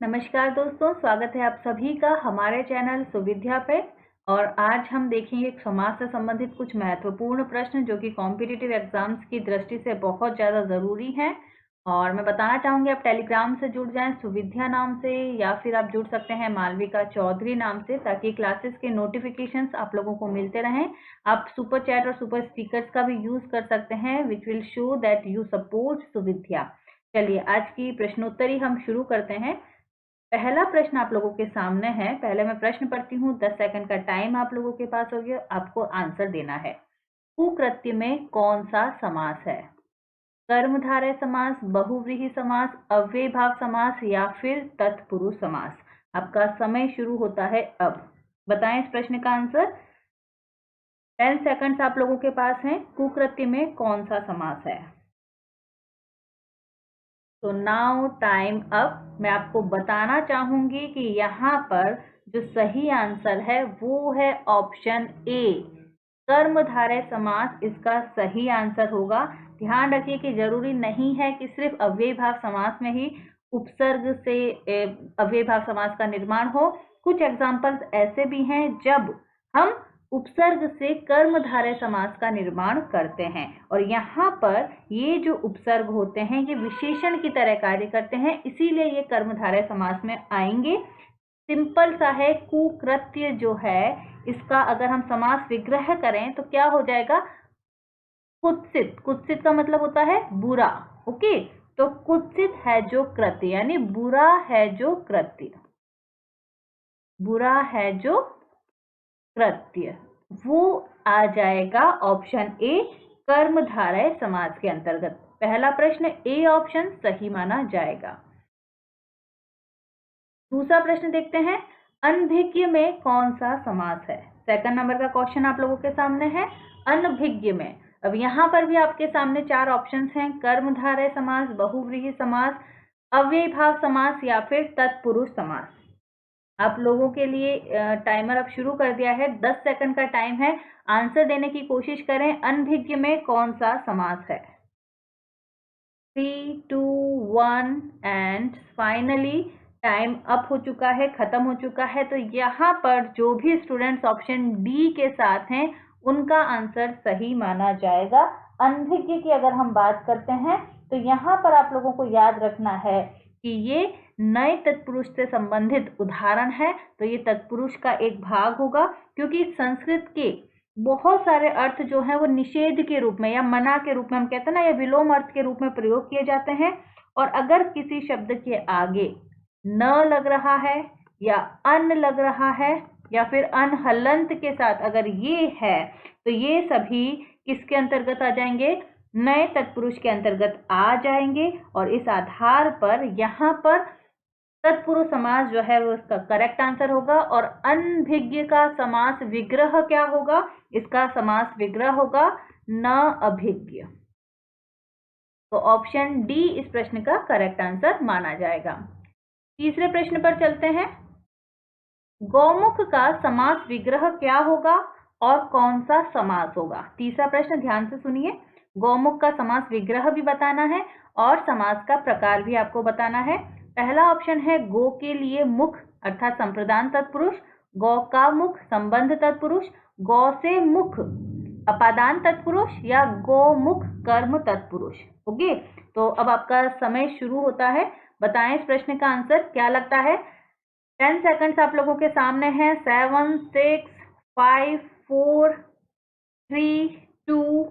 नमस्कार दोस्तों, स्वागत है आप सभी का हमारे चैनल सुविद्या पे। और आज हम देखेंगे एक समाज से संबंधित कुछ महत्वपूर्ण प्रश्न जो कि कॉम्पिटिटिव एग्जाम्स की दृष्टि से बहुत ज़्यादा ज़रूरी हैं। और मैं बताना चाहूँगी आप टेलीग्राम से जुड़ जाएं सुविद्या नाम से, या फिर आप जुड़ सकते हैं मालविका चौधरी नाम से, ताकि क्लासेस के नोटिफिकेशंस आप लोगों को मिलते रहें। आप सुपर चैट और सुपर स्टिकर्स का भी यूज़ कर सकते हैं, which will show that you support Suvidya. चलिए आज की प्रश्नोत्तरी हम शुरू करते हैं। पहला प्रश्न आप लोगों के सामने है। पहले मैं प्रश्न पढ़ती हूँ, 10 सेकंड का टाइम आप लोगों के पास हो गया, आपको आंसर देना है। कुकृत्य में कौन सा समास है? कर्मधारय समास, बहुव्रीहि समास, अव्ययीभाव समास या फिर तत्पुरुष समास? आपका समय शुरू होता है अब। बताएं इस प्रश्न का आंसर। 10 सेकंड्स आप लोगों के पास हैं। कुकृत्य में कौन सा समास है? तो नाउ टाइम अप। मैं आपको बताना चाहूंगी कि यहाँ पर जो सही आंसर है वो है ऑप्शन ए, कर्मधारय समास इसका सही आंसर होगा। ध्यान रखिए कि जरूरी नहीं है कि सिर्फ अव्ययीभाव समास में ही उपसर्ग से अव्ययीभाव समास का निर्माण हो। कुछ एग्जाम्पल्स ऐसे भी हैं जब हम उपसर्ग से कर्मधारय समास का निर्माण करते हैं, और यहाँ पर ये जो उपसर्ग होते हैं ये विशेषण की तरह कार्य करते हैं, इसीलिए ये कर्मधारय समास में आएंगे। सिंपल सा है, कुकृत्य जो है इसका अगर हम समास विग्रह करें तो क्या हो जाएगा? कुत्सित। कुत्सित का मतलब होता है बुरा। ओके, तो कुत्सित है जो कृत्य, यानी बुरा है जो कृत्य, बुरा है जो कृत्य, वो आ जाएगा ऑप्शन ए, कर्मधारय समास के अंतर्गत। पहला प्रश्न ए ऑप्शन सही माना जाएगा। दूसरा प्रश्न देखते हैं, अनभिज्ञ में कौन सा समास है? सेकंड नंबर का क्वेश्चन आप लोगों के सामने है, अनभिज्ञ में। अब यहाँ पर भी आपके सामने चार ऑप्शंस हैं, कर्मधारय समास, बहुव्रीहि समास, अव्ययीभाव समास या फिर तत्पुरुष समास। आप लोगों के लिए टाइमर अब शुरू कर दिया है, 10 सेकंड का टाइम है। आंसर देने की कोशिश करें, अनभिज्ञ में कौन सा समास है? 3, 2, 1 एंड फाइनली टाइम अप हो चुका है, खत्म हो चुका है। तो यहाँ पर जो भी स्टूडेंट्स ऑप्शन डी के साथ हैं उनका आंसर सही माना जाएगा। अनभिज्ञ की अगर हम बात करते हैं तो यहाँ पर आप लोगों को याद रखना है कि ये नए तत्पुरुष से संबंधित उदाहरण है, तो ये तत्पुरुष का एक भाग होगा, क्योंकि संस्कृत के बहुत सारे अर्थ जो है वो निषेध के रूप में या मना के रूप में, हम कहते हैं ना, या विलोम अर्थ के रूप में प्रयोग किए जाते हैं। और अगर किसी शब्द के आगे न लग रहा है या अन लग रहा है या फिर अन हलंत के साथ अगर ये है, तो ये सभी किसके अंतर्गत आ जाएंगे? नए तत्पुरुष के अंतर्गत आ जाएंगे। और इस आधार पर यहाँ पर तत्पुरुष समास जो है वो इसका करेक्ट आंसर होगा। और अनभिज्ञ का समास विग्रह क्या होगा? इसका समास विग्रह होगा न अभिज्ञ। तो ऑप्शन डी इस प्रश्न का करेक्ट आंसर माना जाएगा। तीसरे प्रश्न पर चलते हैं, गौमुख का समास विग्रह क्या होगा और कौन सा समास होगा? तीसरा प्रश्न ध्यान से सुनिए, गौमुख का समास विग्रह भी बताना है और समास का प्रकार भी आपको बताना है। पहला ऑप्शन है गो के लिए मुख अर्थात संप्रदान तत्पुरुष, गौ का मुख संबंध तत्पुरुष, गौ से मुख अपादान तत्पुरुष या गोमुख कर्म तत्पुरुष। ओके, तो अब आपका समय शुरू होता है। बताएं इस प्रश्न का आंसर क्या लगता है। 10 सेकंड्स आप लोगों के सामने हैं। 7, 6, 5, 4, 3, 2,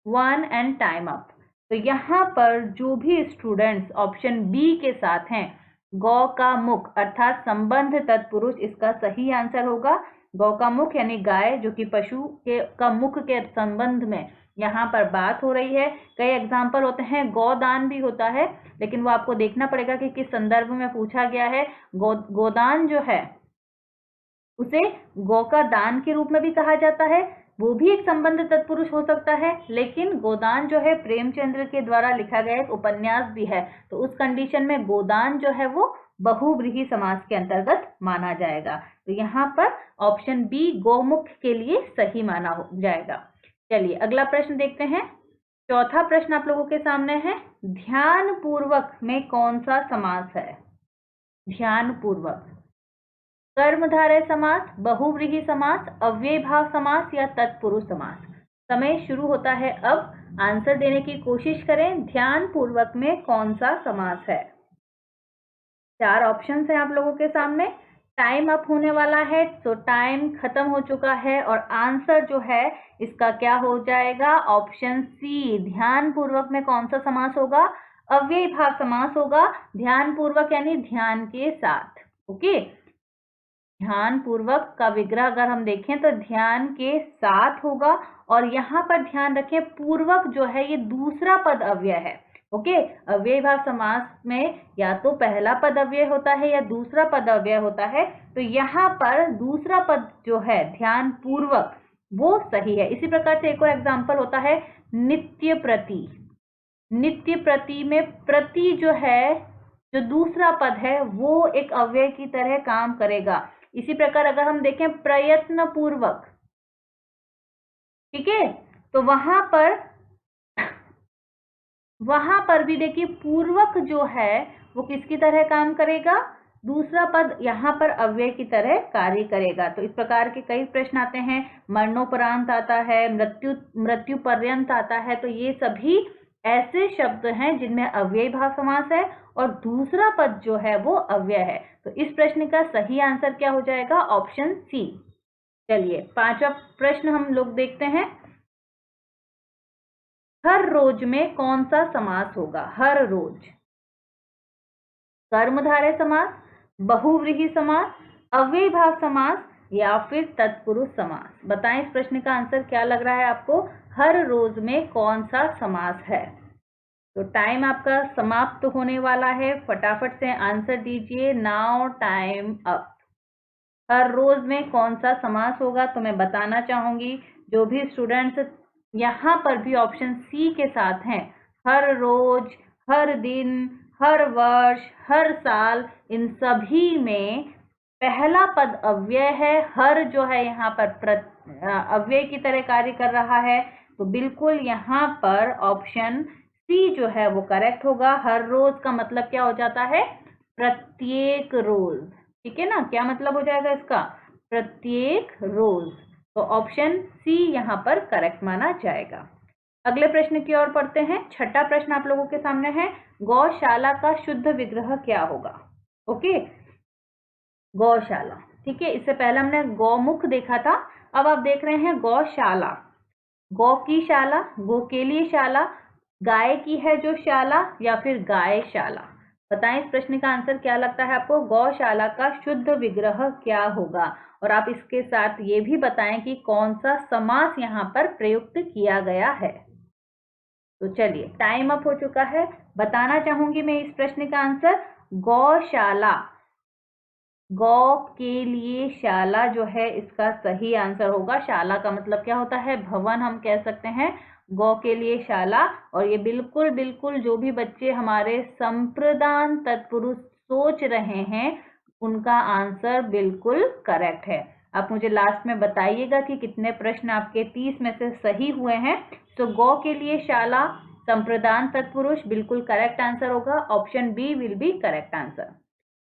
1 एंड टाइम अप। तो यहाँ पर जो भी स्टूडेंट्स ऑप्शन बी के साथ हैं, गौ का मुख अर्थात संबंध तत्पुरुष इसका सही आंसर होगा। गौ का मुख यानी गाय, जो कि पशु के का मुख के संबंध में यहाँ पर बात हो रही है। कई एग्जाम्पल होते हैं, गोदान भी होता है, लेकिन वो आपको देखना पड़ेगा कि किस संदर्भ में पूछा गया है। गोदान जो है उसे गौ का दान के रूप में भी कहा जाता है, वो भी एक संबंध तत्पुरुष हो सकता है। लेकिन गोदान जो है प्रेमचंद्र के द्वारा लिखा गया एक उपन्यास भी है, तो उस कंडीशन में गोदान जो है वो बहुव्रीहि समास के अंतर्गत माना जाएगा। तो यहाँ पर ऑप्शन बी गौमुख के लिए सही माना हो जाएगा। चलिए अगला प्रश्न देखते हैं। चौथा प्रश्न आप लोगों के सामने है, ध्यान पूर्वक में कौन सा समास है? ध्यानपूर्वक। कर्मधारय समास, बहुव्रीहि समास, अव्ययी भाव समास या तत्पुरुष समास। समय शुरू होता है अब। आंसर देने की कोशिश करें। ध्यानपूर्वक में कौन सा समास है? 4 ऑप्शंस हैं आप लोगों के सामने। टाइम अप होने वाला है, तो टाइम खत्म हो चुका है और आंसर जो है इसका क्या हो जाएगा? Option C. ध्यानपूर्वक में कौन सा समास होगा? अव्ययी भाव समास होगा। ध्यानपूर्वक यानी ध्यान के साथ। ओके, ध्यान पूर्वक का विग्रह अगर हम देखें तो ध्यान के साथ होगा। और यहाँ पर ध्यान रखें, पूर्वक जो है ये दूसरा पद अव्यय है। ओके, अव्ययी भाव समास में या तो पहला पद अव्यय होता है या दूसरा पद अव्यय होता है। तो यहाँ पर दूसरा पद जो है ध्यान पूर्वक वो सही है। इसी प्रकार से एक और एग्जाम्पल होता है नित्य प्रति। नित्य प्रति में प्रति जो है, जो दूसरा पद है वो एक अव्यय की तरह काम करेगा। इसी प्रकार अगर हम देखें प्रयत्न पूर्वक, ठीक है, तो वहां पर भी देखिए पूर्वक जो है वो किसकी तरह काम करेगा? दूसरा पद यहाँ पर अव्यय की तरह कार्य करेगा। तो इस प्रकार के कई प्रश्न आते हैं। मरणोपरांत आता है, मृत्यु पर्यंत आता है। तो ये सभी ऐसे शब्द हैं जिनमें अव्ययी भाव समास है और दूसरा पद जो है वो अव्यय है। तो इस प्रश्न का सही आंसर क्या हो जाएगा? Option C. चलिए 5वां प्रश्न हम लोग देखते हैं। हर रोज में कौन सा समास होगा? हर रोज। कर्मधारय समास, बहुव्रीहि समास, अव्ययी भाव समास या फिर तत्पुरुष समास। बताएं इस प्रश्न का आंसर क्या लग रहा है आपको? हर रोज में कौन सा समास है? तो टाइम आपका समाप्त होने वाला है, फटाफट से आंसर दीजिए। Now time up. हर रोज में कौन सा समास होगा? तो मैं बताना चाहूंगी, जो भी स्टूडेंट्स यहाँ पर भी ऑप्शन सी के साथ हैं, हर रोज, हर दिन, हर वर्ष, हर साल, इन सभी में पहला पद अव्यय है। हर जो है यहाँ पर अव्यय की तरह कार्य कर रहा है। तो बिल्कुल यहाँ पर ऑप्शन सी जो है वो करेक्ट होगा। हर रोज का मतलब क्या हो जाता है? प्रत्येक रोज। ठीक है ना? क्या मतलब हो जाएगा इसका? प्रत्येक रोज। तो ऑप्शन सी यहाँ पर करेक्ट माना जाएगा। अगले प्रश्न की ओर पढ़ते हैं। 6ठा प्रश्न आप लोगों के सामने है। गौशाला का शुद्ध विग्रह क्या होगा? ओके, गौशाला। ठीक है, इससे पहले हमने गौमुख देखा था, अब आप देख रहे हैं गौशाला। गौ की शाला, गो के लिए शाला, गाय की है जो शाला या फिर गायशाला। बताएं इस प्रश्न का आंसर क्या लगता है आपको? गौशाला का शुद्ध विग्रह क्या होगा? और आप इसके साथ ये भी बताएं कि कौन सा समास यहाँ पर प्रयुक्त किया गया है। तो चलिए टाइम अप हो चुका है। बताना चाहूंगी मैं इस प्रश्न का आंसर। गौशाला, गौ के लिए शाला जो है इसका सही आंसर होगा। शाला का मतलब क्या होता है? भवन हम कह सकते हैं। गौ के लिए शाला। और ये बिल्कुल बिल्कुल जो भी बच्चे हमारे संप्रदान तत्पुरुष सोच रहे हैं उनका आंसर बिल्कुल करेक्ट है। आप मुझे लास्ट में बताइएगा कि कितने प्रश्न आपके 30 में से सही हुए हैं। तो गौ के लिए शाला, संप्रदान तत्पुरुष बिल्कुल करेक्ट आंसर होगा। Option B will be correct answer.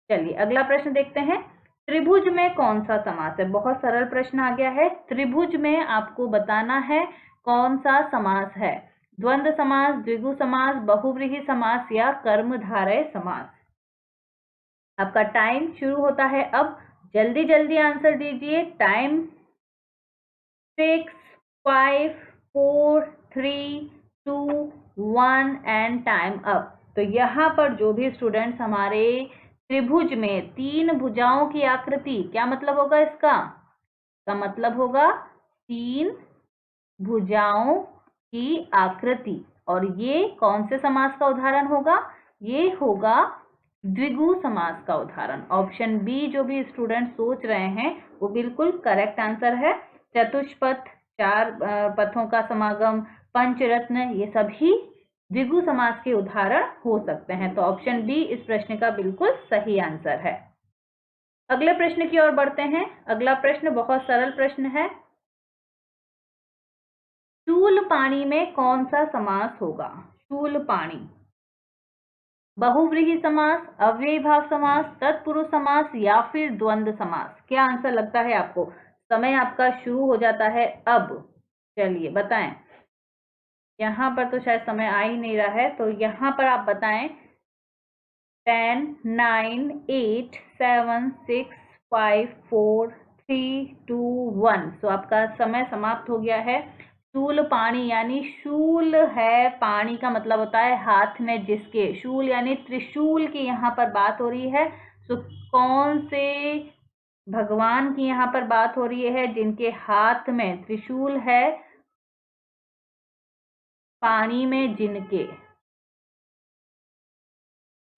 चलिए अगला प्रश्न देखते हैं। त्रिभुज में कौन सा समास है? बहुत सरल प्रश्न आ गया है। त्रिभुज में आपको बताना है कौन सा समास है। द्वंद्व समास, द्विगु समास, बहुव्रीहि समास या कर्मधारय समास। आपका टाइम शुरू होता है अब। जल्दी जल्दी आंसर दीजिए। Time 6, 5, 4, 3, 2, 1 and time up. तो यहाँ पर जो भी स्टूडेंट्स हमारे त्रिभुज में 3 भुजाओं की आकृति, क्या मतलब होगा इसका? का मतलब होगा 3 भुजाओं की आकृति। और ये कौन से समास का उदाहरण होगा? ये होगा द्विगु समास का उदाहरण। ऑप्शन बी जो भी स्टूडेंट सोच रहे हैं वो बिल्कुल करेक्ट आंसर है। चतुष्पथ, 4 पथों का समागम, पंचरत्न, ये सभी द्विगु समास के उदाहरण हो सकते हैं। तो ऑप्शन बी इस प्रश्न का बिल्कुल सही आंसर है। अगले प्रश्न की ओर बढ़ते हैं। अगला प्रश्न बहुत सरल प्रश्न है। शूल पाणी में कौन सा समास होगा? शूल पाणी। बहुव्रीहि समास, अव्ययी भाव समास, तत्पुरुष समास या फिर द्वंद्व समास? क्या आंसर लगता है आपको? समय आपका शुरू हो जाता है अब। चलिए बताएं। यहाँ पर तो शायद समय आ ही नहीं रहा है, तो यहाँ पर आप बताएं। 10, 9, 8, 7, 6, 5, 4, 3, 2, 1। सो आपका समय समाप्त हो गया है। शूल पाणी यानी शूल है, पाणी का मतलब होता है हाथ में जिसके, शूल यानी त्रिशूल की यहाँ पर बात हो रही है। सो कौन से भगवान की यहाँ पर बात हो रही है जिनके हाथ में त्रिशूल है, पानी में जिनके,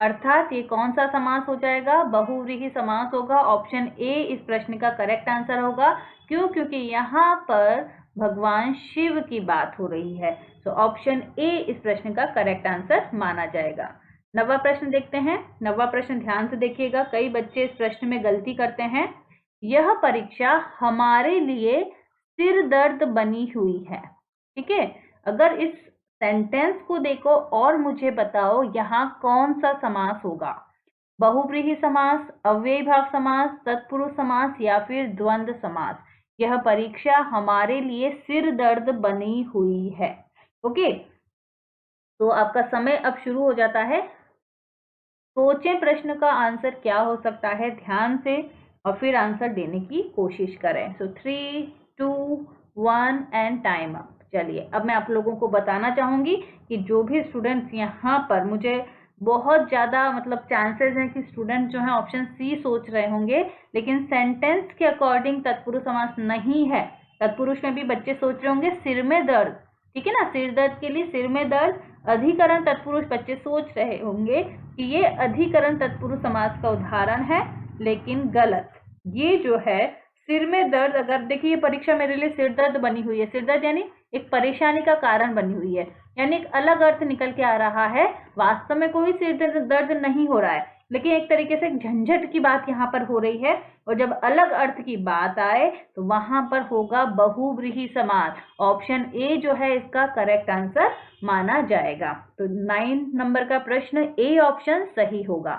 अर्थात ये कौन सा समास हो जाएगा? बहुव्रीहि समास होगा। ऑप्शन ए इस प्रश्न का करेक्ट आंसर होगा। क्यों? क्योंकि यहाँ पर भगवान शिव की बात हो रही है। तो ऑप्शन ए इस प्रश्न का करेक्ट आंसर माना जाएगा। 9वां प्रश्न देखते हैं। 9वां प्रश्न ध्यान से देखिएगा, कई बच्चे इस प्रश्न में गलती करते हैं। यह परीक्षा हमारे लिए सिर दर्द बनी हुई है। ठीक है, अगर इस सेंटेंस को देखो और मुझे बताओ यहाँ कौन सा समास होगा? बहुव्रीहि समास, अव्ययी भाव समास, तत्पुरुष समास या फिर द्वंद्व समास? यह परीक्षा हमारे लिए सिर दर्द बनी हुई है। ओके, तो आपका समय अब शुरू हो जाता है। सोचें प्रश्न का आंसर क्या हो सकता है ध्यान से, और फिर आंसर देने की कोशिश करें। सो 3, 2, 1 एंड टाइम अप। चलिए अब मैं आप लोगों को बताना चाहूंगी कि जो भी स्टूडेंट्स यहाँ पर, मुझे बहुत ज़्यादा मतलब चांसेस हैं कि स्टूडेंट जो है ऑप्शन सी सोच रहे होंगे, लेकिन सेंटेंस के अकॉर्डिंग तत्पुरुष समास नहीं है। तत्पुरुष में भी बच्चे सोच रहे होंगे सिर में दर्द, ठीक है ना, सिर दर्द के लिए सिर में दर्द। अधिकरण तत्पुरुष बच्चे सोच रहे होंगे कि ये अधिकरण तत्पुरुष समास का उदाहरण है, लेकिन गलत। ये जो है सिर में दर्द, अगर देखिए ये परीक्षा मेरे लिए सिर दर्द बनी हुई है, सिर दर्द यानी एक परेशानी का कारण बनी हुई है, यानी एक अलग अर्थ निकल के आ रहा है। वास्तव में कोई सिर दर्द नहीं हो रहा है, लेकिन एक तरीके से झंझट की बात यहाँ पर हो रही है। और जब अलग अर्थ की बात आए तो वहां पर होगा बहुव्रीहि समास। ऑप्शन ए जो है इसका करेक्ट आंसर माना जाएगा। तो 9 नंबर का प्रश्न ए ऑप्शन सही होगा।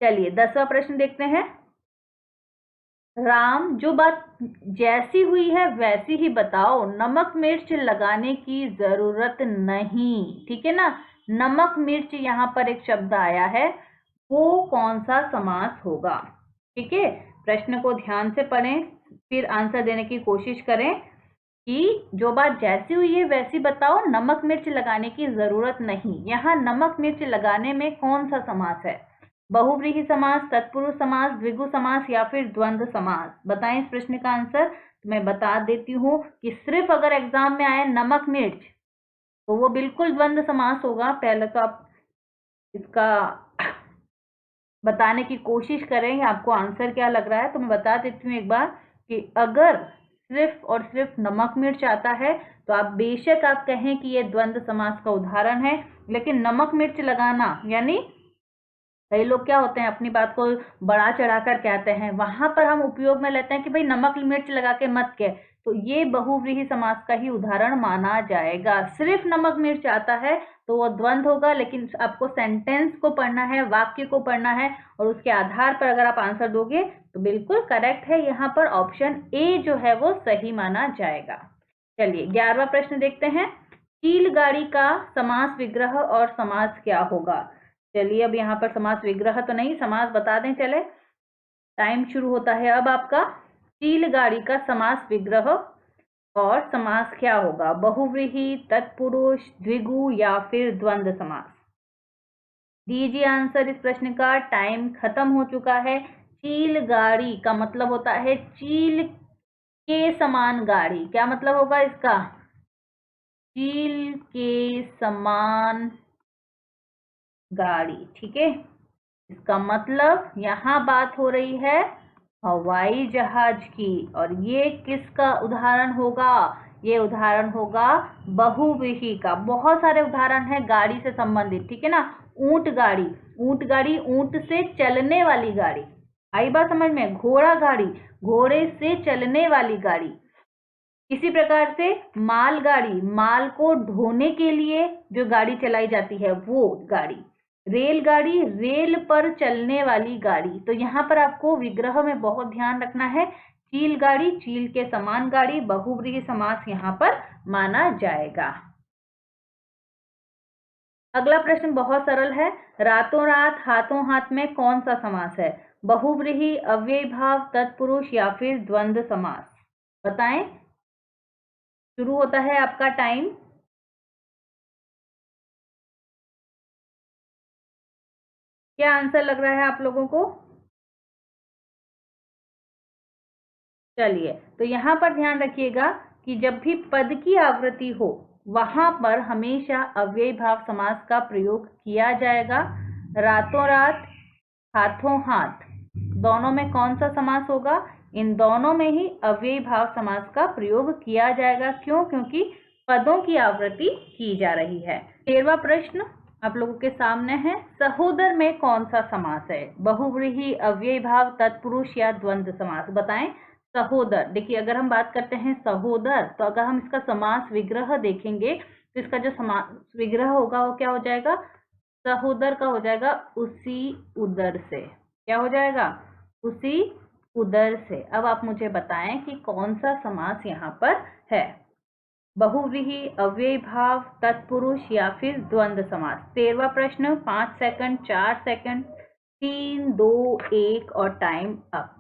चलिए 10वां प्रश्न देखते हैं। राम, जो बात जैसी हुई है वैसी ही बताओ, नमक मिर्च लगाने की जरूरत नहीं। ठीक है ना, नमक मिर्च यहाँ पर एक शब्द आया है, वो कौन सा समास होगा? ठीक है, प्रश्न को ध्यान से पढ़ें, फिर आंसर देने की कोशिश करें कि जो बात जैसी हुई है वैसी बताओ, नमक मिर्च लगाने की जरूरत नहीं। यहाँ नमक मिर्च लगाने में कौन सा समास है? बहुव्रीहि समास, तत्पुरुष समास, द्विगु समास या फिर द्वंद्व समास? बताएं इस प्रश्न का आंसर। तो मैं बता देती हूँ कि सिर्फ अगर एग्जाम में आए नमक मिर्च तो वो बिल्कुल द्वंद्व समास होगा। पहले तो आप इसका बताने की कोशिश करें आपको आंसर क्या लग रहा है। तो मैं बता देती हूँ एक बार कि अगर सिर्फ और सिर्फ नमक मिर्च आता है तो आप बेशक आप कहें कि ये द्वंद्व समास का उदाहरण है, लेकिन नमक मिर्च लगाना यानी कई लोग क्या होते हैं अपनी बात को बढ़ा चढ़ाकर कहते हैं, वहां पर हम उपयोग में लेते हैं कि भाई नमक मिर्च लगा के मत कह, तो ये बहुव्रीहि समास का ही उदाहरण माना जाएगा। सिर्फ नमक मिर्च आता है तो वो द्वंद्व होगा, लेकिन आपको सेंटेंस को पढ़ना है, वाक्य को पढ़ना है, और उसके आधार पर अगर आप आंसर दोगे तो बिल्कुल करेक्ट है। यहाँ पर ऑप्शन ए जो है वो सही माना जाएगा। चलिए 11वां प्रश्न देखते हैं। चील गाड़ी का समास विग्रह और समास क्या होगा? चलिए अब यहाँ पर समास विग्रह तो नहीं, समास बता दें चले। टाइम शुरू होता है अब आपका। चील गाड़ी का समास विग्रह और समास क्या होगा? बहुव्रीहि, तत्पुरुष, द्विगु या फिर द्वंद्व समास? दीजिए आंसर इस प्रश्न का, टाइम खत्म हो चुका है। चील गाड़ी का मतलब होता है चील के समान गाड़ी। क्या मतलब होगा इसका? चील के समान गाड़ी। ठीक है, इसका मतलब यहाँ बात हो रही है हवाई जहाज की, और ये किसका उदाहरण होगा? ये उदाहरण होगा बहुव्रीहि का। बहुत सारे उदाहरण हैं गाड़ी से संबंधित, ठीक है ना। ऊंट गाड़ी, ऊंट गाड़ी ऊंट से चलने वाली गाड़ी, आई बात समझ में। घोड़ा गाड़ी, घोड़े से चलने वाली गाड़ी। इसी प्रकार से माल गाड़ी, माल को ढोने के लिए जो गाड़ी चलाई जाती है वो गाड़ी। रेलगाड़ी, रेल पर चलने वाली गाड़ी। तो यहाँ पर आपको विग्रह में बहुत ध्यान रखना है। चील गाड़ी, चील के समान गाड़ी, बहुव्रीहि समास यहाँ पर माना जाएगा। अगला प्रश्न बहुत सरल है। रातों रात, हाथों हाथ में कौन सा समास है? बहुव्रीहि, अव्ययी भाव, तत्पुरुष या फिर द्वंद्व समास? बताएं। शुरू होता है आपका टाइम। क्या आंसर लग रहा है आप लोगों को? चलिए, तो यहां पर ध्यान रखिएगा कि जब भी पद की आवृत्ति हो वहां पर हमेशा अव्ययी भाव समास का प्रयोग किया जाएगा। रातों रात, हाथों हाथ, दोनों में कौन सा समास होगा? इन दोनों में ही अव्ययी भाव समास का प्रयोग किया जाएगा। क्यों? क्योंकि पदों की आवृत्ति की जा रही है। 13वां प्रश्न आप लोगों के सामने है। सहोदर में कौन सा समास है? बहुव्रीहि, अव्ययी भाव, तत्पुरुष या द्वंद्व समास? बताएं। सहोदर, देखिए अगर हम बात करते हैं सहोदर, तो अगर हम इसका समास विग्रह देखेंगे तो इसका जो समास विग्रह होगा वो क्या हो जाएगा? सहोदर का हो जाएगा उसी उदर से। क्या हो जाएगा? उसी उदर से। अब आप मुझे बताएं कि कौन सा समास यहाँ पर है? बहुव्रीहि, अव्ययी भाव, तत्पुरुष या फिर द्वंद्व समास? 13वां प्रश्न। 5 सेकंड, 4 सेकंड, 3, 2, 1 और टाइम अप।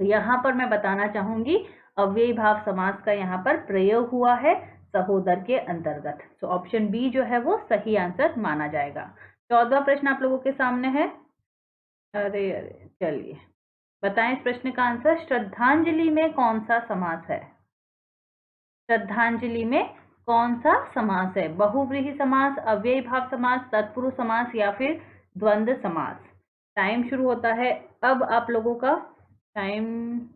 तो यहाँ पर मैं बताना चाहूंगी अव्ययी भाव समास का यहाँ पर प्रयोग हुआ है सहोदर के अंतर्गत। तो ऑप्शन बी जो है वो सही आंसर माना जाएगा। 14वां प्रश्न आप लोगों के सामने है। अरे अरे, चलिए बताएं इस प्रश्न का आंसर। श्रद्धांजलि में कौन सा समास है? श्रद्धांजलि में कौन सा समास है? बहुव्रीहि समास, अव्ययी भाव समास, तत्पुरुष समास या फिर द्वंद्व समास? टाइम शुरू होता है अब आप लोगों का। टाइम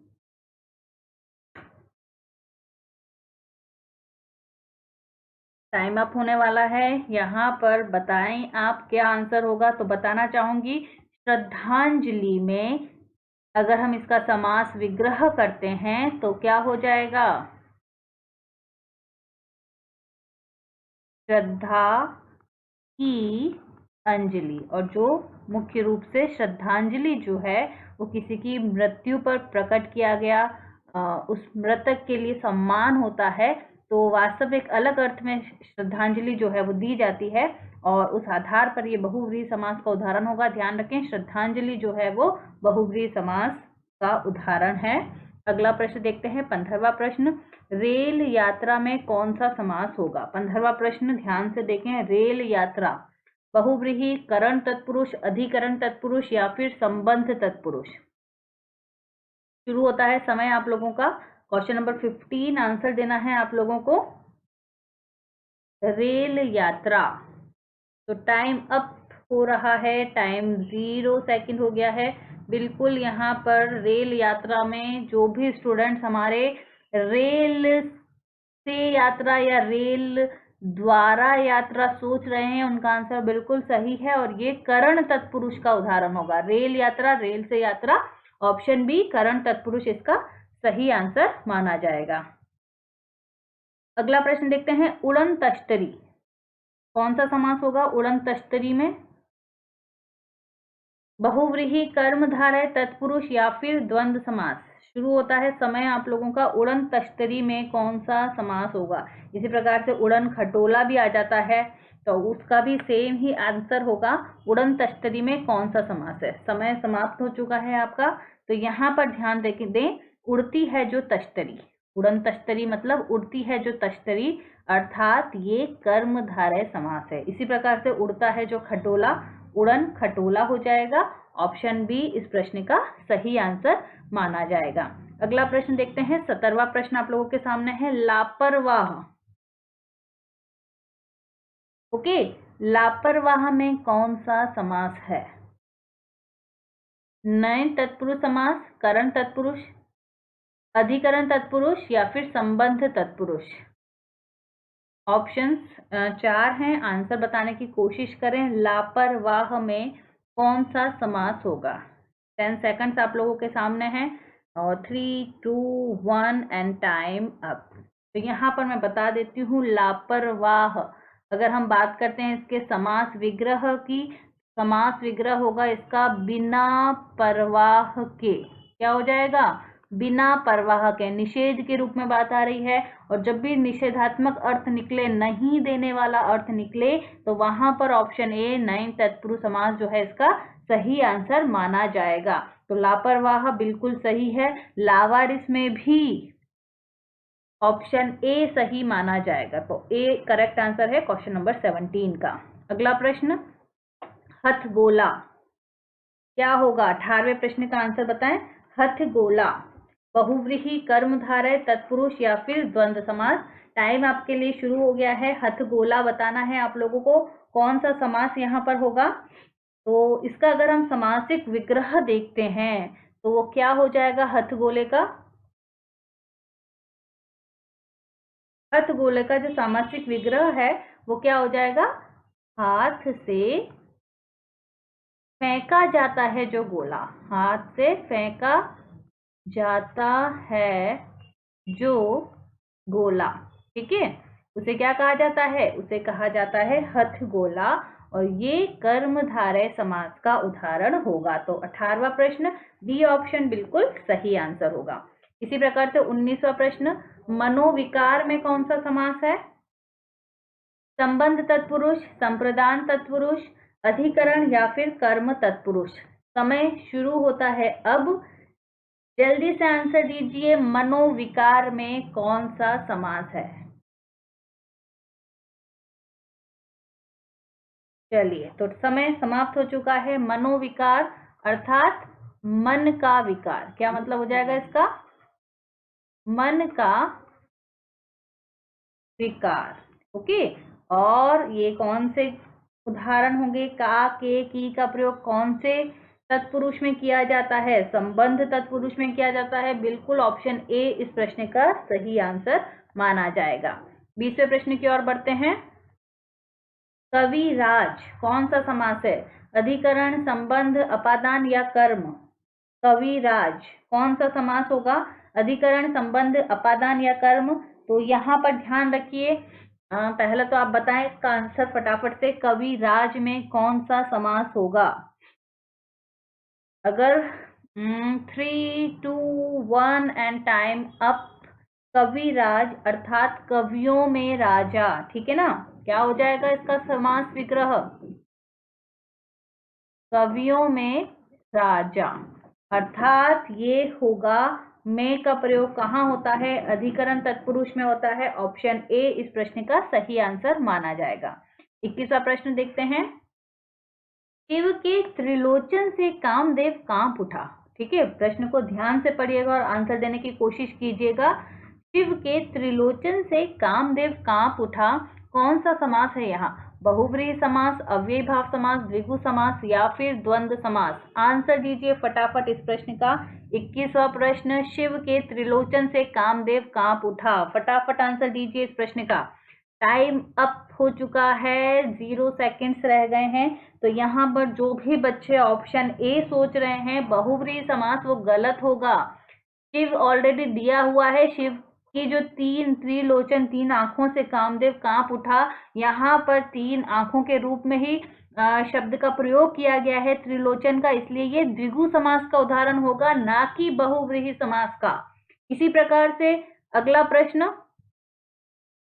अप होने वाला है। यहाँ पर बताएं आप क्या आंसर होगा। तो बताना चाहूंगी श्रद्धांजलि में अगर हम इसका समास विग्रह करते हैं तो क्या हो जाएगा? श्रद्धा की अंजलि। और जो मुख्य रूप से श्रद्धांजलि जो है वो किसी की मृत्यु पर प्रकट किया गया उस मृतक के लिए सम्मान होता है। तो वास्तविक अलग अर्थ में श्रद्धांजलि जो है वो दी जाती है और उस आधार पर ये बहुव्रीहि समास का उदाहरण होगा। ध्यान रखें, श्रद्धांजलि जो है वो बहुव्रीहि समास का उदाहरण है। अगला प्रश्न देखते हैं। 15वां प्रश्न। रेल यात्रा में कौन सा समास होगा? 15वां प्रश्न ध्यान से देखें। रेल यात्रा, बहुव्रीहि, करण तत्पुरुष, अधिकरण तत्पुरुष या फिर संबंध तत्पुरुष? शुरू होता है समय आप लोगों का। क्वेश्चन नंबर 15 आंसर देना है आप लोगों को। रेल यात्रा। तो टाइम अप हो रहा है। टाइम 0 सेकंड हो गया है। बिल्कुल यहाँ पर रेल यात्रा में जो भी स्टूडेंट्स हमारे रेल से यात्रा या रेल द्वारा यात्रा सोच रहे हैं उनका आंसर बिल्कुल सही है और ये करण तत्पुरुष का उदाहरण होगा। रेल यात्रा, रेल से यात्रा, ऑप्शन बी करण तत्पुरुष इसका सही आंसर माना जाएगा। अगला प्रश्न देखते हैं। उड़न तश्तरी, कौन सा समास होगा उड़न तश्तरी में? बहुव्रीहि, कर्मधारय, तत्पुरुष या फिर द्वंद्व समास? शुरू होता है समय आप लोगों का। उड़न तश्तरी में कौन सा समास होगा? इसी प्रकार से उड़न खटोला भी आ जाता है तो उसका भी सेम ही आंसर होगा। उड़न तश्तरी में कौन सा समास है? समय समाप्त हो चुका है आपका। तो यहाँ पर ध्यान दें, उड़ती है जो तश्तरी, उड़न तश्तरी मतलब उड़ती है जो तश्तरी, अर्थात ये कर्मधारय समास है। इसी प्रकार से उड़ता है जो खटोला, उड़न खटोला हो जाएगा। ऑप्शन बी इस प्रश्न का सही आंसर माना जाएगा। अगला प्रश्न देखते हैं। 17वां प्रश्न आप लोगों के सामने है। लापरवाह, ओके, लापरवाह में कौन सा समास है? नए तत्पुरुष समास, करण तत्पुरुष, अधिकरण तत्पुरुष या फिर संबंध तत्पुरुष? ऑप्शंस 4 हैं। आंसर बताने की कोशिश करें। लापरवाह में कौन सा समास होगा? 10 सेकंड्स आप लोगों के सामने हैं और 3, 2, 1 एंड टाइम अप। तो यहाँ पर मैं बता देती हूँ लापरवाह अगर हम बात करते हैं इसके समास विग्रह की, समास विग्रह होगा इसका बिना परवाह के। क्या हो जाएगा? बिना परवाह के। निषेध के रूप में बात आ रही है, और जब भी निषेधात्मक अर्थ निकले, नहीं देने वाला अर्थ निकले, तो वहां पर ऑप्शन ए नैन तत्पुरुष समास जो है इसका सही आंसर माना जाएगा। तो लापरवाह बिल्कुल सही है। लावारिस में भी ऑप्शन ए सही माना जाएगा। तो ए करेक्ट आंसर है क्वेश्चन नंबर 17 का। अगला प्रश्न, हथगोला क्या होगा? 18वें प्रश्न का आंसर बताएं। हथगोला बहुव्रीहि, कर्मधारय, तत्पुरुष या फिर द्वंद्व समास। टाइम आपके लिए शुरू हो गया है। हथगोला बताना है आप लोगों को कौन सा समास यहाँ पर होगा। तो इसका अगर हम समासिक विग्रह देखते हैं तो वो क्या हो जाएगा? हथगोले का, हथगोले का जो सामासिक विग्रह है वो क्या हो जाएगा? हाथ से फेंका जाता है जो गोला, हाथ से फेंका जाता है जो गोला, ठीक है, उसे क्या कहा जाता है? उसे कहा जाता है हथगोला। और ये कर्मधारय समास का उदाहरण होगा। तो 18वां प्रश्न बी ऑप्शन बिल्कुल सही आंसर होगा। इसी प्रकार से 19वां प्रश्न, मनोविकार में कौन सा समास है? संबंध तत्पुरुष, संप्रदान तत्पुरुष, अधिकरण या फिर कर्म तत्पुरुष। समय शुरू होता है अब। जल्दी से आंसर दीजिए, मनोविकार में कौन सा समास है? चलिए, तो समय समाप्त हो चुका है। मनोविकार अर्थात मन का विकार। क्या मतलब हो जाएगा इसका? मन का विकार। ओके, और ये कौन से उदाहरण होंगे? का, के, की का प्रयोग कौन से तत्पुरुष में किया जाता है? संबंध तत्पुरुष में किया जाता है। बिल्कुल ऑप्शन ए इस प्रश्न का सही आंसर माना जाएगा। 20वें प्रश्न की ओर बढ़ते हैं। कविराज कौन सा समास है? अधिकरण, संबंध, अपादान या कर्म। कविराज कौन सा समास होगा? अधिकरण, संबंध, अपादान या कर्म। तो यहाँ पर ध्यान रखिए, पहले तो आप बताएं इसका आंसर फटाफट से। कविराज में कौन सा समास होगा? अगर 3, 2, 1 एंड टाइम अप। कविराज अर्थात कवियों में राजा, ठीक है ना। क्या हो जाएगा इसका समास विग्रह? कवियों में राजा, अर्थात ये होगा। में का प्रयोग कहाँ होता है? अधिकरण तत्पुरुष में होता है। ऑप्शन ए इस प्रश्न का सही आंसर माना जाएगा। 21वां प्रश्न देखते हैं। शिव के त्रिलोचन से कामदेव कांप उठा। ठीक है, प्रश्न को ध्यान से पढ़िएगा और आंसर देने की कोशिश कीजिएगा। शिव के त्रिलोचन से कामदेव कांप उठा, कौन सा समास है यहाँ? बहुव्रीहि समास, अव्ययीभाव समास, द्विगु समास या फिर द्वंद्व समास। आंसर दीजिए फटाफट इस प्रश्न का। 21वां प्रश्न, शिव के त्रिलोचन से कामदेव कांप उठा। फटाफट आंसर दीजिए इस प्रश्न का। टाइम अप हो चुका है, 0 सेकेंड्स रह गए हैं। तो यहाँ पर जो भी बच्चे ऑप्शन ए सोच रहे हैं बहुव्रीहि समास, वो गलत होगा। शिव ऑलरेडी दिया हुआ है। शिव की जो तीन त्रिलोचन, 3 आंखों से कामदेव कांप उठा, यहाँ पर 3 आंखों के रूप में ही शब्द का प्रयोग किया गया है त्रिलोचन का, इसलिए ये द्विगु समास का उदाहरण होगा, ना कि बहुव्रीहि समास का। इसी प्रकार से अगला प्रश्न,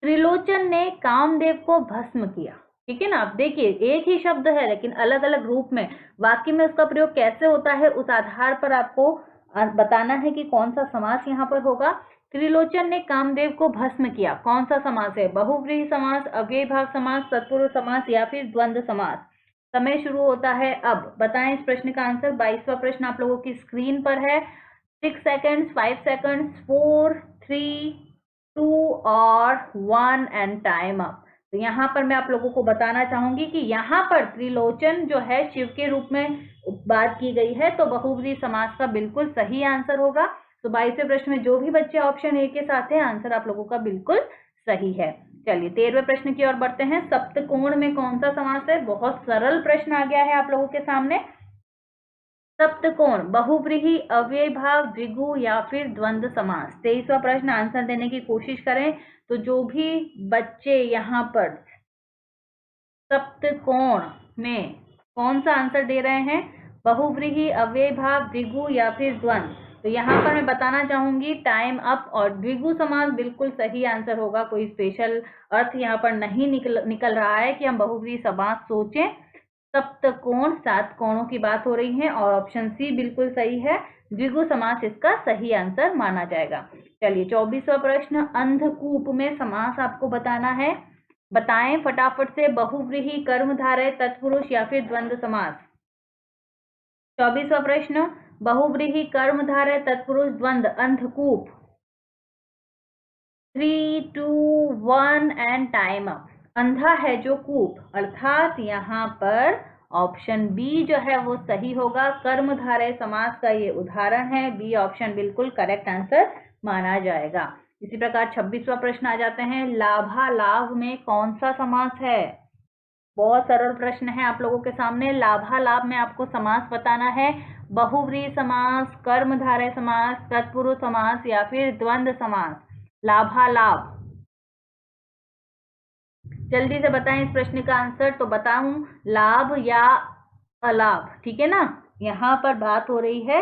त्रिलोचन ने कामदेव को भस्म किया। ठीक है ना। आप देखिए, एक ही शब्द है लेकिन अलग अलग रूप में, वाक्य में उसका प्रयोग कैसे होता है, उस आधार पर आपको बताना है कि कौन सा समास यहाँ पर होगा। त्रिलोचन ने कामदेव को भस्म किया, कौन सा समास है? बहुव्रीहि समास, अव्ययीभाव समास, तत्पुरुष समास या फिर द्वंद्व समास। समय शुरू होता है अब। बताएं इस प्रश्न का आंसर। 22वां प्रश्न आप लोगों की स्क्रीन पर है। 6 सेकंड्स, 5 सेकंड्स, 4, 3, 2 और 1 एंड टाइम अप। तो यहाँ पर मैं आप लोगों को बताना चाहूंगी कि यहाँ पर त्रिलोचन जो है शिव के रूप में बात की गई है, तो बहुव्रीहि समास का बिल्कुल सही आंसर होगा। तो 22वें प्रश्न में जो भी बच्चे ऑप्शन ए के साथ हैं, आंसर आप लोगों का बिल्कुल सही है। चलिए 13वें प्रश्न की ओर बढ़ते हैं। सप्तकोण में कौन सा समास है? बहुत सरल प्रश्न आ गया है आप लोगों के सामने। सप्तकोण बहुव्रीहि, अव्ययीभाव, द्विगु या फिर द्वंद्व समास। 23वां प्रश्न, आंसर देने की कोशिश करें। तो जो भी बच्चे यहाँ पर सप्तकोण में कौन सा आंसर दे रहे हैं? बहुव्रीहि, अव्ययभाव, द्विगु या फिर द्वंद्व। तो यहाँ पर मैं बताना चाहूंगी टाइम अप और द्विगु समास बिल्कुल सही आंसर होगा। कोई स्पेशल अर्थ यहाँ पर नहीं निकल रहा है कि हम बहुव्रीहि समास सोचें। सप्तकोण, 7 कोणों की बात हो रही है और ऑप्शन सी बिल्कुल सही है। द्विगु समास इसका सही आंसर माना जाएगा। चलिए 24वां प्रश्न, अंधकूप में समास आपको बताना है। बताएं फटाफट से, बहुव्रीहि, कर्मधारय, तत्पुरुष या फिर द्वंद्व समास। 24वां प्रश्न, बहुव्रीहि, कर्मधारय, तत्पुरुष, द्वंद्व, अंधकूप। 3, 2, 1 एंड टाइम अप। अंधा है जो कूप, अर्थात यहाँ पर ऑप्शन बी जो है वो सही होगा। कर्मधारय समास का ये उदाहरण है। बी ऑप्शन बिल्कुल करेक्ट आंसर माना जाएगा। इसी प्रकार 26वां प्रश्न आ जाते हैं, लाभालाभ में कौन सा समास है? बहुत सरल प्रश्न है आप लोगों के सामने। लाभालाभ में आपको समास बताना है। बहुव्रीहि समास, कर्मधारय समास, तत्पुरुष समास या फिर द्वंद्व समास। लाभालाभ, जल्दी से बताएं इस प्रश्न का आंसर। तो बताऊं, लाभ या अलाभ, ठीक है ना। यहाँ पर बात हो रही है,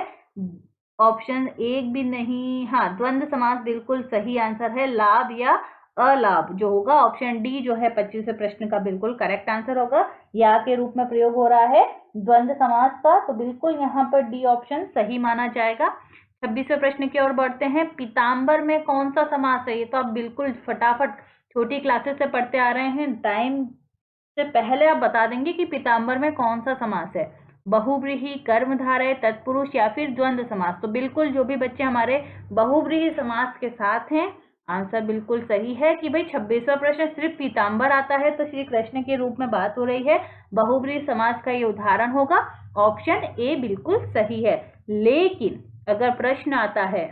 ऑप्शन एक भी नहीं, हाँ द्वंद्व समास बिल्कुल सही आंसर है। लाभ या अलाभ जो होगा, ऑप्शन डी जो है 25वें प्रश्न का बिल्कुल करेक्ट आंसर होगा। या के रूप में प्रयोग हो रहा है द्वंद्व समास का, तो बिल्कुल यहाँ पर डी ऑप्शन सही माना जाएगा। 26वें प्रश्न की ओर बढ़ते हैं, पीताम्बर में कौन सा समास है? ये तो आप बिल्कुल फटाफट छोटी क्लासेस से पढ़ते आ रहे हैं। टाइम से पहले आप बता देंगे कि पीताम्बर में कौन सा समास है। बहुव्रीहि, कर्मधारय, तत्पुरुष या फिर द्वंद्व समास। तो बिल्कुल जो भी बच्चे हमारे बहुव्रीहि समास के साथ हैं, आंसर बिल्कुल सही है कि भाई 26वां प्रश्न सिर्फ पीताम्बर आता है तो श्री कृष्ण के रूप में बात हो रही है। बहुव्रीहि समास का ये उदाहरण होगा। ऑप्शन ए बिल्कुल सही है। लेकिन अगर प्रश्न आता है,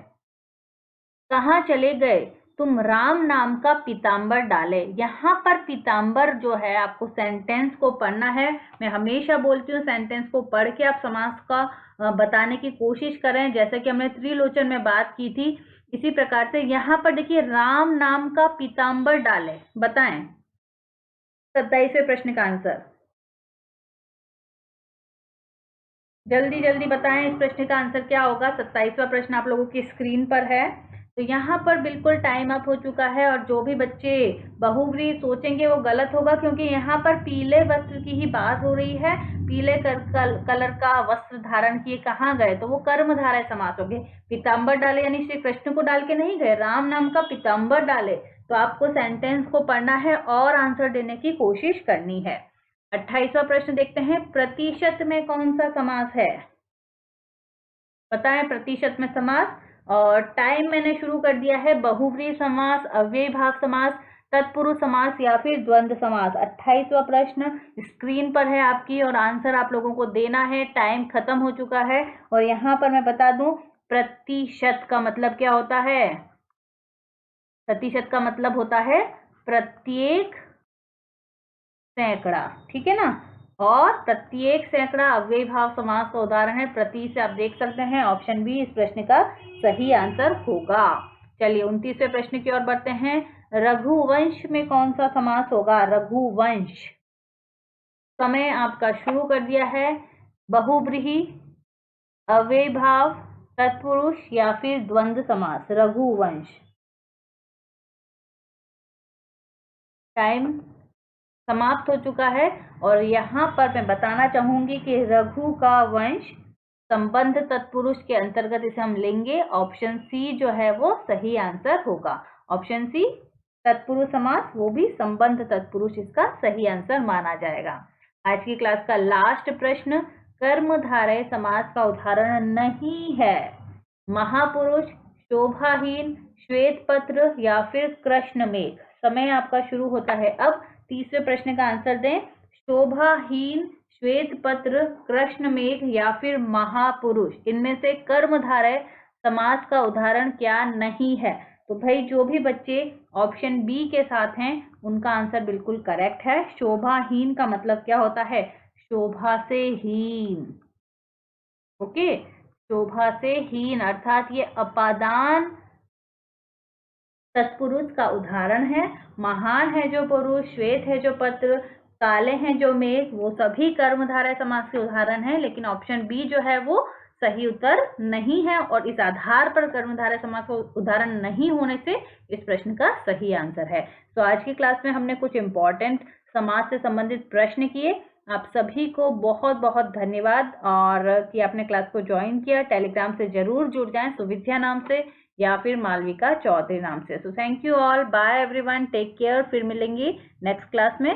कहाँ चले गए तुम राम नाम का पीताम्बर डाले, यहाँ पर पीताम्बर जो है आपको सेंटेंस को पढ़ना है। मैं हमेशा बोलती हूँ सेंटेंस को पढ़ के आप समास का बताने की कोशिश करें, जैसे कि हमने त्रिलोचन में बात की थी। इसी प्रकार से यहाँ पर देखिए, राम नाम का पीताम्बर डाले, बताएं 27वें प्रश्न का आंसर। जल्दी जल्दी बताएं इस प्रश्न का आंसर क्या होगा। 27वां प्रश्न आप लोगों की स्क्रीन पर है। तो यहाँ पर बिल्कुल टाइम अप हो चुका है और जो भी बच्चे बहुव्रीहि सोचेंगे वो गलत होगा, क्योंकि यहाँ पर पीले वस्त्र की ही बात हो रही है। पीले कलर का वस्त्र धारण किए कहाँ गए, तो वो कर्मधारय समास हो गए। पीताम्बर डाले यानी श्री कृष्ण को डाल के नहीं गए, राम नाम का पीताम्बर डाले। तो आपको सेंटेंस को पढ़ना है और आंसर देने की कोशिश करनी है। 28वां प्रश्न देखते हैं, प्रतिशत में कौन सा समास है? बताएं प्रतिशत में समास। और टाइम मैंने शुरू कर दिया है। बहुव्रीहि समास, अव्ययभाव समास, तत्पुरुष समास या फिर द्वंद्व समास। 28वां प्रश्न स्क्रीन पर है आपकी और आंसर आप लोगों को देना है। टाइम खत्म हो चुका है और यहाँ पर मैं बता दूं, प्रतिशत का मतलब क्या होता है? प्रतिशत का मतलब होता है प्रत्येक सैकड़ा, ठीक है ना। और प्रत्येक सैकड़ा अव्ययभाव समास का उदाहरण है। प्रति से आप देख सकते हैं, ऑप्शन बी इस प्रश्न का सही आंसर होगा। चलिए 29वें प्रश्न की ओर बढ़ते हैं, रघुवंश में कौन सा समास होगा? रघुवंश, समय आपका शुरू कर दिया है। बहुव्रीहि, अव्ययभाव, तत्पुरुष या फिर द्वंद्व समास। रघुवंश, टाइम समाप्त हो चुका है और यहाँ पर मैं बताना चाहूंगी कि रघु का वंश संबंध तत्पुरुष के अंतर्गत इसे हम लेंगे। ऑप्शन सी जो है वो सही आंसर होगा। ऑप्शन सी तत्पुरुष समास, वो भी संबंध तत्पुरुष, इसका सही आंसर माना जाएगा। आज की क्लास का लास्ट प्रश्न, कर्मधारय समास का उदाहरण नहीं है। महापुरुष, शोभाहीन, श्वेत पत्र या फिर कृष्ण मेघ। समय आपका शुरू होता है अब। 30वें प्रश्न का आंसर दें। शोभाहीन, श्वेत पत्र, कृष्ण मेघ या फिर महापुरुष, इनमें से कर्मधारय समास का उदाहरण क्या नहीं है? तो भाई जो भी बच्चे ऑप्शन बी के साथ हैं उनका आंसर बिल्कुल करेक्ट है। शोभाहीन का मतलब क्या होता है? शोभा से हीन। ओके, शोभा से हीन अर्थात ये अपादान तत्पुरुष का उदाहरण है। महान है जो पुरुष, श्वेत है जो पत्र, काले हैं जो मेघ वो सभी कर्मधारय समास के उदाहरण हैं, लेकिन ऑप्शन बी जो है वो सही उत्तर नहीं है और इस आधार पर कर्मधारय समास का उदाहरण नहीं होने से इस प्रश्न का सही आंसर है। तो आज की क्लास में हमने कुछ इंपॉर्टेंट समाज से संबंधित प्रश्न किए। आप सभी को बहुत बहुत धन्यवाद और कि आपने क्लास को ज्वाइन किया। टेलीग्राम से जरूर जुड़ जाएं, सुविद्या नाम से या फिर मालविका चौधरी नाम से। So thank you all, bye everyone, take care. फिर मिलेंगे नेक्स्ट क्लास में।